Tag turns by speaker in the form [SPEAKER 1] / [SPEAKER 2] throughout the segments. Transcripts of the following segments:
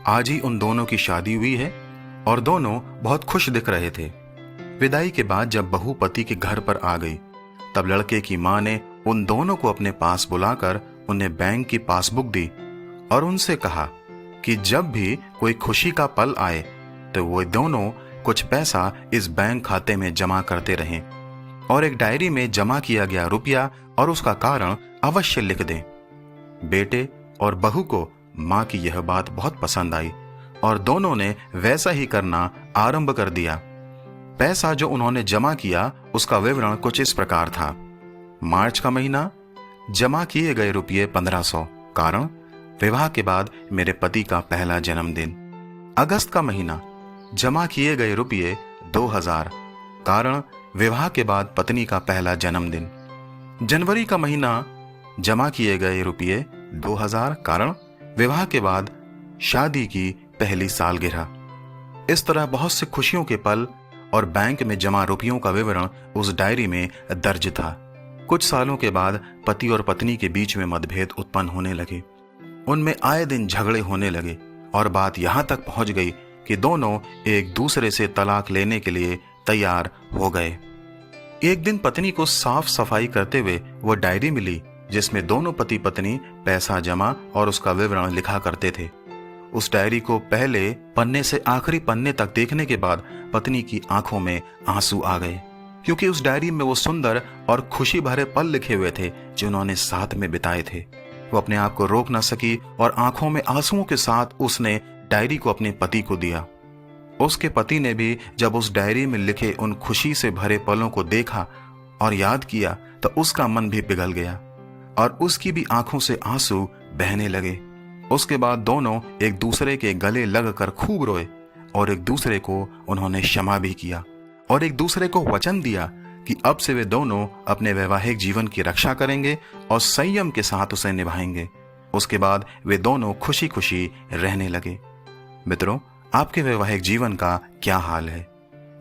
[SPEAKER 1] आज ही उन दोनों की शादी हुई है और दोनों बहुत खुश दिख रहे थे। विदाई के बाद जब बहू पति के घर पर आ गई, तब लड़के की मां ने उन दोनों को अपने पास बुलाकर उन्हें बैंक की पासबुक दी और उनसे कहा कि जब भी कोई खुशी का पल आए तो वो दोनों कुछ पैसा इस बैंक खाते में जमा करते रहें और एक डायरी में जमा किया गया रुपया और उसका कारण अवश्य लिख दें। बेटे और बहू को मां की यह बात बहुत पसंद आई और दोनों ने वैसा ही करना आरंभ कर दिया। पैसा जो उन्होंने जमा किया उसका विवरण कुछ इस प्रकार था। मार्च का महीना, जमा किए गए रुपये 1500, कारण विवाह के बाद मेरे पति का पहला जन्मदिन। अगस्त का महीना, जमा किए गए रुपये 2000, कारण विवाह के बाद पत्नी का पहला जन्मदिन। जनवरी का महीना, जमा किए गए रुपये 2000, कारण विवाह के बाद शादी की पहली सालगिरह। इस तरह बहुत से खुशियों के पल और बैंक में जमा रुपयों का विवरण उस डायरी में दर्ज था। कुछ सालों के बाद पति और पत्नी के बीच में मतभेद उत्पन्न होने लगे। उनमें आए दिन झगड़े होने लगे और बात यहां तक पहुंच गई कि दोनों एक दूसरे से तलाक लेने के लिए तैयार हो गए। एक दिन पत्नी को साफ सफाई करते हुए वो डायरी मिली जिसमें दोनों पति पत्नी पैसा जमा और उसका विवरण लिखा करते थे। उस डायरी को पहले पन्ने से आखिरी पन्ने तक देखने के बाद पत्नी की आंखों में आंसू आ गए, क्योंकि उस डायरी में वो सुंदर और खुशी भरे पल लिखे हुए थे जो उन्होंने साथ में बिताए थे। वो अपने आप को रोक न सकी और आंखों में आंसुओं के साथ उसने डायरी को अपने पति को दिया। उसके पति ने भी जब उस डायरी में लिखे उन खुशी से भरे पलों को देखा और याद किया तो उसका मन भी पिघल गया और उसकी भी आंखों से आंसू बहने लगे। उसके बाद दोनों एक दूसरे के गले लगकर खूब रोए और एक दूसरे को उन्होंने क्षमा भी किया और एक दूसरे को वचन दिया कि अब से वे दोनों अपने वैवाहिक जीवन की रक्षा करेंगे और संयम के साथ उसे निभाएंगे। उसके बाद वे दोनों खुशी खुशी रहने लगे। मित्रों, आपके वैवाहिक जीवन का क्या हाल है?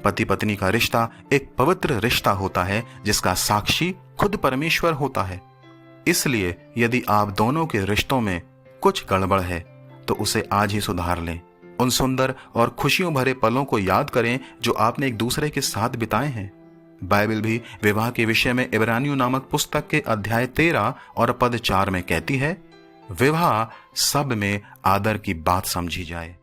[SPEAKER 1] पति पत्नी का रिश्ता एक पवित्र रिश्ता होता है जिसका साक्षी खुद परमेश्वर होता है। इसलिए यदि आप दोनों के रिश्तों में कुछ गड़बड़ है तो उसे आज ही सुधार लें। उन सुंदर और खुशियों भरे पलों को याद करें जो आपने एक दूसरे के साथ बिताए हैं। बाइबल भी विवाह के विषय में इब्रानियों नामक पुस्तक के अध्याय 13 और पद 4 में कहती है, विवाह सब में आदर की बात समझी जाए।